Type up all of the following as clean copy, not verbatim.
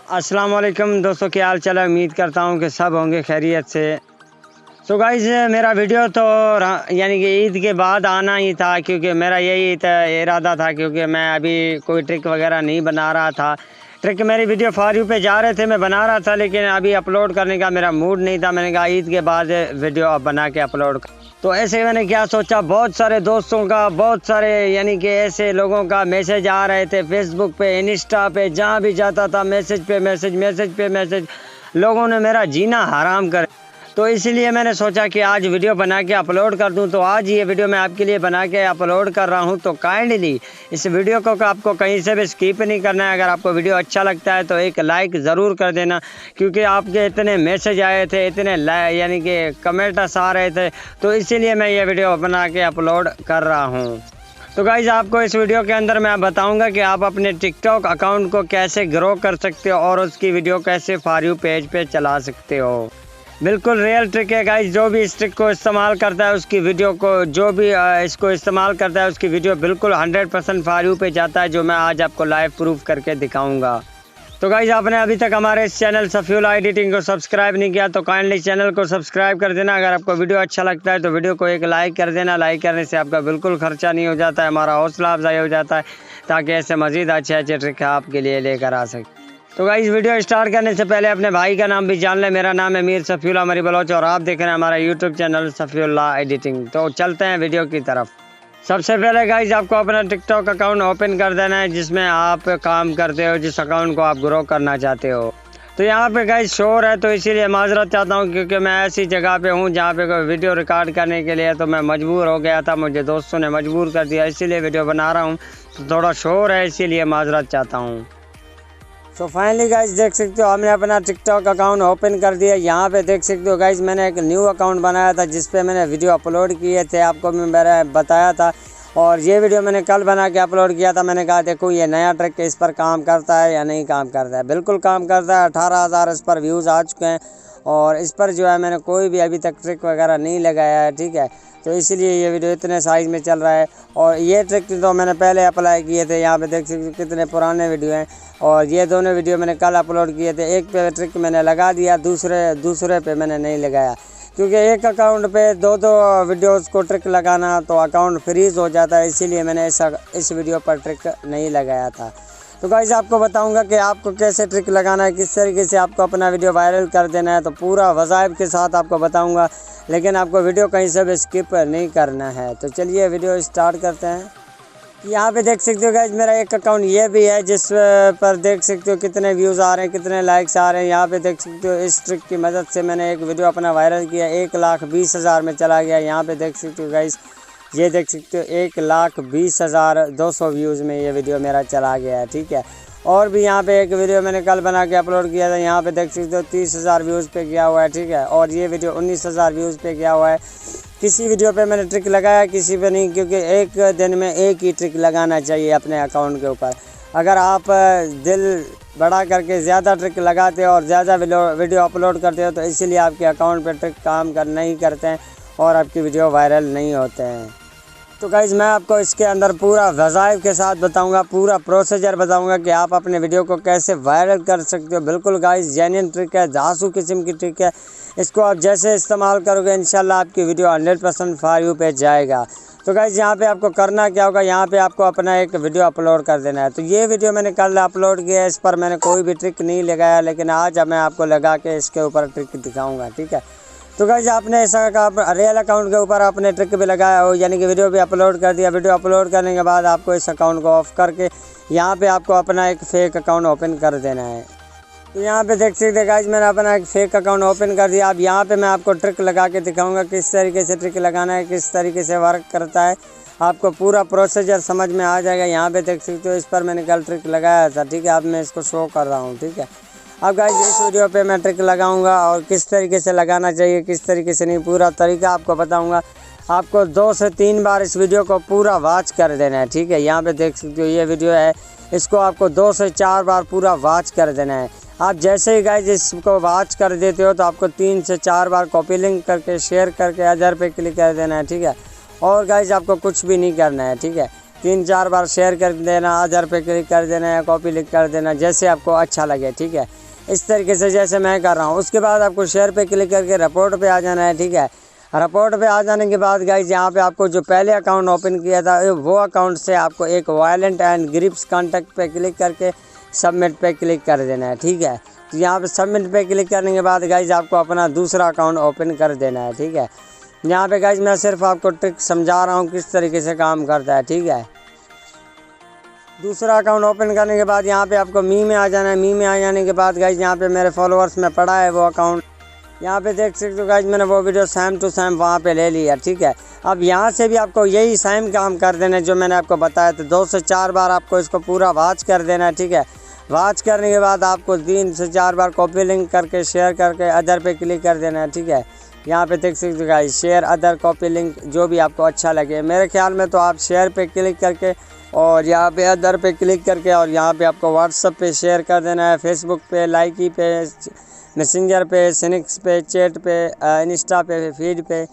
अस्सलाम वालेकुम दोस्तों, क्या हाल चाल है। उम्मीद करता हूँ कि सब होंगे खैरियत से। सो गाइस, मेरा वीडियो तो यानी कि ईद के बाद आना ही था, क्योंकि मेरा यही इरादा था, क्योंकि मैं अभी कोई ट्रिक वगैरह नहीं बना रहा था। ट्रिक मेरी वीडियो फॉर यू पे जा रहे थे, मैं बना रहा था, लेकिन अभी अपलोड करने का मेरा मूड नहीं था। मैंने कहा ईद के बाद वीडियो अब बना के अपलोड। तो ऐसे मैंने क्या सोचा, बहुत सारे दोस्तों का, बहुत सारे यानी कि ऐसे लोगों का मैसेज आ रहे थे फेसबुक पे, इंस्टा पे, जहाँ भी जाता था मैसेज पे मैसेज, मैसेज पे मैसेज। लोगों ने मेरा जीना हराम कर। तो इसीलिए मैंने सोचा कि आज वीडियो बना के अपलोड कर दूं। तो आज ये वीडियो मैं आपके लिए बना के अपलोड कर रहा हूं। तो काइंडली इस वीडियो को आपको कहीं से भी स्किप नहीं करना है। अगर आपको वीडियो अच्छा लगता है तो एक लाइक ज़रूर कर देना, क्योंकि आपके इतने मैसेज आए थे, इतने यानी कि कमेंट्स आ रहे थे, तो इसीलिए मैं ये वीडियो बना के अपलोड कर रहा हूँ। तो गाइज़, आपको इस वीडियो के अंदर मैं बताऊंगा कि आप अपने टिकटॉक अकाउंट को कैसे ग्रो कर सकते हो और उसकी वीडियो कैसे फॉर यू पेज पे चला सकते हो। बिल्कुल रियल ट्रिक है गाइस। जो भी इस ट्रिक को इस्तेमाल करता है उसकी वीडियो को, जो भी इसको इस्तेमाल करता है उसकी वीडियो बिल्कुल 100% फॉर यू पे जाता है, जो मैं आज आपको लाइव प्रूफ करके दिखाऊंगा। तो गाइस, आपने अभी तक हमारे इस चैनल सफीउल्लाह एडिटिंग को सब्सक्राइब नहीं किया तो काइंडली चैनल को सब्सक्राइब कर देना। अगर आपको वीडियो अच्छा लगता है तो वीडियो को एक लाइक कर देना। लाइक करने से आपका बिल्कुल खर्चा नहीं हो जाता है, हमारा हौसला अफजाई हो जाता है, ताकि ऐसे मज़ीद अच्छे अच्छे ट्रिक आपके लिए लेकर आ सके। तो गाइस, वीडियो स्टार्ट करने से पहले अपने भाई का नाम भी जान ले। मेरा नाम है मीर सफीउल्लाह मरी बलोच और आप देख रहे हैं हमारा यूट्यूब चैनल सफीउल्लाह एडिटिंग। तो चलते हैं वीडियो की तरफ। सबसे पहले गाइस, आपको अपना टिकटॉक अकाउंट ओपन कर देना है जिसमें आप काम करते हो, जिस अकाउंट को आप ग्रो करना चाहते हो। तो यहाँ पे गाइस शोर है, तो इसीलिए माजरत चाहता हूँ, क्योंकि मैं ऐसी जगह पे हूँ जहाँ पे कोई वीडियो रिकॉर्ड करने के लिए तो मैं मजबूर हो गया था, मुझे दोस्तों ने मजबूर कर दिया, इसीलिए वीडियो बना रहा हूँ। तो थोड़ा शोर है, इसीलिए माजरत चाहता हूँ। तो फाइनली गाइस, देख सकते हो हमने अपना टिकटॉक अकाउंट ओपन कर दिया। यहाँ पे देख सकते हो गाइस, मैंने एक न्यू अकाउंट बनाया था जिस पे मैंने वीडियो अपलोड किए थे, आपको मैंने बताया था। और ये वीडियो मैंने कल बना के अपलोड किया था। मैंने कहा देखो ये नया ट्रिक इस पर काम करता है या नहीं काम करता है। बिल्कुल काम करता है। 18,000 इस पर व्यूज़ आ चुके हैं और इस पर जो है मैंने कोई भी अभी तक ट्रिक वगैरह नहीं लगाया है, ठीक है। तो इसीलिए ये वीडियो इतने साइज़ में चल रहा है। और ये ट्रिक तो मैंने पहले अप्लाई किए थे। यहाँ पे देख सकते हो कितने पुराने वीडियो हैं, और ये दोनों वीडियो मैंने कल अपलोड किए थे। एक पे ट्रिक मैंने लगा दिया, दूसरे पे मैंने नहीं लगाया, क्योंकि एक अकाउंट पे दो वीडियोस को ट्रिक लगाना तो अकाउंट फ्रीज़ हो जाता है। इसीलिए मैंने इस वीडियो पर ट्रिक नहीं लगाया था। तो गाइस, आपको बताऊंगा कि आपको कैसे ट्रिक लगाना है, किस तरीके से आपको अपना वीडियो वायरल कर देना है। तो पूरा वज़ाइफ के साथ आपको बताऊंगा, लेकिन आपको वीडियो कहीं से भी स्किप नहीं करना है। तो चलिए वीडियो स्टार्ट करते हैं। यहाँ पे देख सकते हो गाइस, मेरा एक अकाउंट ये भी है जिस पर देख सकते हो कितने व्यूज़ आ रहे हैं, कितने लाइक्स आ रहे हैं। यहाँ पे देख सकते हो इस ट्रिक की मदद से मैंने एक वीडियो अपना वायरल किया, 1,20,000 में चला गया। यहाँ पे देख सकते हो गाइस, ये देख सकते हो 1,20,200 व्यूज़ में ये वीडियो मेरा चला गया है, ठीक है। और भी यहाँ पे एक वीडियो मैंने कल बना के अपलोड किया था, यहाँ पे देख सकते हो 30,000 व्यूज़ पे गया हुआ है, ठीक है। और ये वीडियो 19,000 व्यूज़ पे गया हुआ है। किसी वीडियो पे मैंने ट्रिक लगाया, किसी पे नहीं, क्योंकि एक दिन में एक ही ट्रिक लगाना चाहिए अपने अकाउंट के ऊपर। अगर आप दिल बड़ा करके ज़्यादा ट्रिक लगाते हो और ज़्यादा वीडियो अपलोड करते हो तो इसीलिए आपके अकाउंट पे ट्रिक काम नहीं करते हैं और आपकी वीडियो वायरल नहीं होते हैं। तो गाइस, मैं आपको इसके अंदर पूरा वज़ाइफ के साथ बताऊंगा, पूरा प्रोसीजर बताऊंगा कि आप अपने वीडियो को कैसे वायरल कर सकते हो। बिल्कुल गाइस, जेन्युइन ट्रिक है, धांसू किस्म की ट्रिक है। इसको आप जैसे इस्तेमाल करोगे इंशाल्लाह आपकी वीडियो 100% फॉर यू पे जाएगा। तो गाइस, यहाँ पे आपको करना क्या होगा, यहाँ पे आपको अपना एक वीडियो अपलोड कर देना है। तो ये वीडियो मैंने कल अपलोड किया है, इस पर मैंने कोई भी ट्रिक नहीं लगाया, लेकिन आज मैं आपको लगा के इसके ऊपर ट्रिक दिखाऊँगा, ठीक है। तो गाइस, आपने ऐसा रियल अकाउंट के ऊपर आपने ट्रिक भी लगाया हो, यानी कि वीडियो भी अपलोड कर दिया। वीडियो अपलोड करने के बाद आपको इस अकाउंट को ऑफ करके यहाँ पे आपको अपना एक फ़ेक अकाउंट ओपन कर देना है। तो यहाँ पे देख सकते गाइस, मैंने अपना एक फ़ेक अकाउंट ओपन कर दिया। अब यहाँ पे मैं आपको ट्रिक लगा के दिखाऊंगा किस तरीके से ट्रिक लगाना है, किस तरीके से वर्क करता है। आपको पूरा प्रोसीजर समझ में आ जाएगा। यहाँ पे देख सकते हो इस पर मैंने कल ट्रिक लगाया था, ठीक है। अब मैं इसको शो कर रहा हूँ, ठीक है। अब गाइस, इस वीडियो पे मैं ट्रिक लगाऊंगा और किस तरीके से लगाना चाहिए, किस तरीके से नहीं, पूरा तरीका आपको बताऊंगा। आपको 2 से 3 बार इस वीडियो को पूरा वॉच कर देना है, ठीक है। यहाँ पे देख सकते हो ये वीडियो है, इसको आपको 2 से 4 बार पूरा वॉच कर देना है। आप जैसे ही गाइस इसको वॉच कर देते हो तो आपको 3 से 4 बार कॉपी लिंक करके शेयर करके अदर पे क्लिक कर देना है, ठीक है। और गाइस, आपको कुछ भी नहीं करना है, ठीक है। 3-4 बार शेयर कर देना, अदर पे क्लिक कर देना या कॉपी लिंक कर देना, जैसे आपको अच्छा लगे, ठीक है। इस तरीके से जैसे मैं कर रहा हूँ। उसके बाद आपको शेयर पे क्लिक करके रिपोर्ट पे आ जाना है, ठीक है। रिपोर्ट पे आ जाने के बाद गाइज यहाँ पे आपको जो पहले अकाउंट ओपन किया था वो अकाउंट से आपको एक वायलेंट एंड ग्रिप्स कॉन्टैक्ट पे क्लिक करके सबमिट पे क्लिक कर देना है, ठीक है। तो यहाँ पे सबमिट पे क्लिक करने के बाद गाइज आपको अपना दूसरा अकाउंट ओपन कर देना है, ठीक है। यहाँ पे गाइज मैं सिर्फ आपको ट्रिक समझा रहा हूँ किस तरीके से काम करता है, ठीक है। दूसरा अकाउंट ओपन करने के बाद यहाँ पे आपको मी में आ जाना है। मी में आ जाने के बाद गाइज यहाँ पे मेरे फॉलोअर्स में पड़ा है वो अकाउंट, यहाँ पे देख सकते हो गाइज मैंने वो वीडियो सेम टू सेम वहाँ पे ले लिया, ठीक है। अब यहाँ से भी आपको यही सेम काम कर देना है जो मैंने आपको बताया था। 2 से 4 बार आपको इसको पूरा वॉच कर देना है, ठीक है। वॉच करने के बाद आपको 3 से 4 बार कॉपी लिंक करके शेयर करके अदर पे क्लिक कर देना है, ठीक है। यहाँ पे देख सकते हो guys share other copy link जो भी आपको अच्छा लगे। मेरे ख्याल में तो आप शेयर पे क्लिक करके और यहाँ पे अदर पे क्लिक करके और यहाँ पे आपको व्हाट्सअप पे शेयर कर देना है, फेसबुक पे, लाइकी पे, मैसेंजर पे, सिनिक्स पे, चैट पे, इंस्टा पे, फीड पे,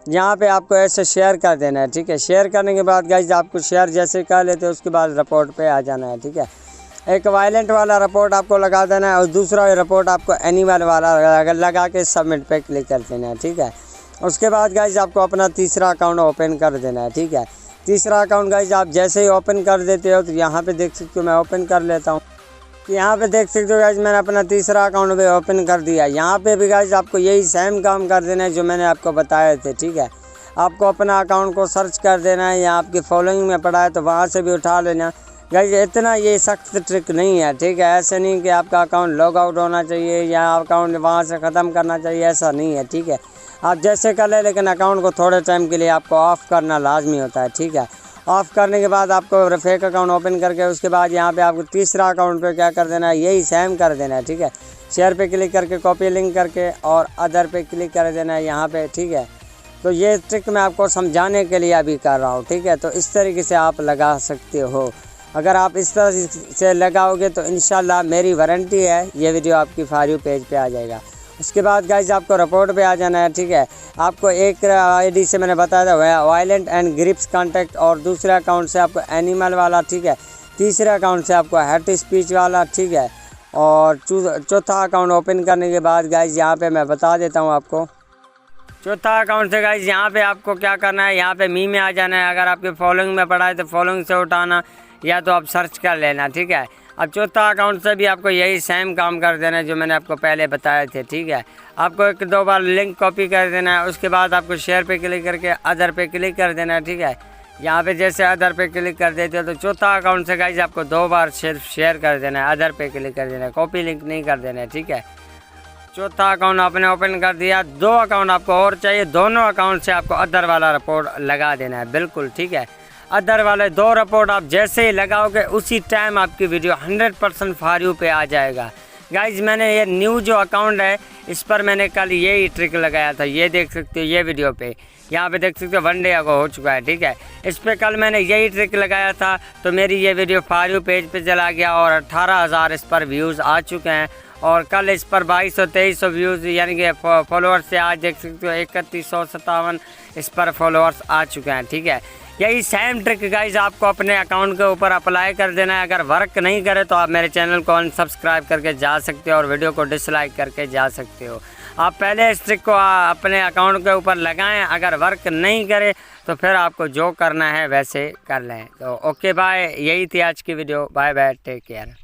यहाँ पे आपको ऐसे शेयर कर देना है, ठीक है। शेयर करने के बाद गाइज आपको शेयर जैसे कर लेते हैं उसके बाद रिपोर्ट पे आ जाना है, ठीक है। एक वायलेंट वाला रिपोर्ट आपको लगा देना है और दूसरा रिपोर्ट आपको एनिमल वाला लगा के सबमिट पे क्लिक कर देना है, ठीक है। उसके बाद गाइज आपको अपना तीसरा अकाउंट ओपन कर देना है, ठीक है। तीसरा अकाउंट गाइज आप जैसे ही ओपन कर देते हो तो यहाँ पे देख सकते हो मैं ओपन कर लेता हूँ। यहाँ पे देख सकते हो गाइज मैंने अपना तीसरा अकाउंट भी ओपन कर दिया। यहाँ पे भी गाइज आपको यही सेम काम कर देना है जो मैंने आपको बताए थे, ठीक है। आपको अपना अकाउंट को सर्च कर देना है या आपकी फॉलोइंग में पड़ा है तो वहाँ से भी उठा लेना। गाइज इतना ये सख्त ट्रिक नहीं है, ठीक है। ऐसे नहीं कि आपका अकाउंट लॉग आउट होना चाहिए या अकाउंट वहाँ से ख़त्म करना चाहिए, ऐसा नहीं है, ठीक है। आप जैसे कर ले लेकिन अकाउंट को थोड़े टाइम के लिए आपको ऑफ़ करना लाजमी होता है, ठीक है। ऑफ़ करने के बाद आपको फेक अकाउंट ओपन करके उसके बाद यहाँ पे आपको तीसरा अकाउंट पे क्या कर देना है, यही सेम कर देना है, ठीक है। शेयर पे क्लिक करके कॉपी लिंक करके और अदर पे क्लिक कर देना है यहाँ पे, ठीक है। तो ये ट्रिक मैं आपको समझाने के लिए अभी कर रहा हूँ, ठीक है। तो इस तरीके से आप लगा सकते हो। अगर आप इस तरह से लगाओगे तो इंशाल्लाह मेरी वारंटी है ये वीडियो आपकी फॉर यू पेज पे आ जाएगा। उसके बाद गाइज आपको रिपोर्ट पे आ जाना है, ठीक है। आपको एक आईडी से मैंने बताया था वायलेंट एंड ग्रिप्स कॉन्टैक्ट और दूसरे अकाउंट से आपको एनिमल वाला, ठीक है। तीसरे अकाउंट से आपको हेट स्पीच वाला, ठीक है। और चौथा अकाउंट ओपन करने के बाद गाइज यहाँ पे मैं बता देता हूँ आपको। चौथा अकाउंट से गाइज यहाँ पे आपको क्या करना है, यहाँ पे मी में आ जाना है। अगर आपके फॉलोइंग में पड़ा है तो फॉलोइंग से उठाना या तो आप सर्च कर लेना, ठीक है। अब चौथा अकाउंट से भी आपको यही सेम काम कर देना है जो मैंने आपको पहले बताए थे, ठीक है। आपको 1-2 बार लिंक कॉपी कर देना है। उसके बाद आपको शेयर पे क्लिक करके अदर पे क्लिक कर देना है, ठीक है। यहाँ पे जैसे अदर पे क्लिक कर देते हो तो चौथा अकाउंट से गाइज आपको 2 बार सिर्फ शेयर कर देना है, अदर पे क्लिक कर देना है, कॉपी लिंक नहीं कर देना है, ठीक है। चौथा अकाउंट आपने ओपन कर दिया। 2 अकाउंट आपको और चाहिए, दोनों अकाउंट से आपको अदर वाला रिपोर्ट लगा देना है, बिल्कुल, ठीक है। अदर वाले 2 रिपोर्ट आप जैसे ही लगाओगे उसी टाइम आपकी वीडियो 100% फॉर यू पे आ जाएगा। गाइज मैंने ये न्यू जो अकाउंट है इस पर मैंने कल यही ट्रिक लगाया था, ये देख सकते हो ये वीडियो पे, यहाँ पे देख सकते हो 1 डे अगो हो चुका है, ठीक है। इस पर कल मैंने यही ट्रिक लगाया था तो मेरी ये वीडियो फॉर यू पेज पे चला गया और 18,000 इस पर व्यूज़ आ चुके हैं। और कल इस पर 2200-2300 व्यूज़ यानी कि फॉलोअर्स से आज देख सकते हो 3157 इस पर फॉलोअर्स आ चुके हैं, ठीक है। यही सेम ट्रिक गाइज आपको अपने अकाउंट के ऊपर अप्लाई कर देना है। अगर वर्क नहीं करे तो आप मेरे चैनल को अनसब्सक्राइब करके जा सकते हो और वीडियो को डिसलाइक करके जा सकते हो। आप पहले इस ट्रिक को अपने अकाउंट के ऊपर लगाएं, अगर वर्क नहीं करे तो फिर आपको जो करना है वैसे कर लें। तो ओके बाय, यही थी आज की video, bye bye, take care.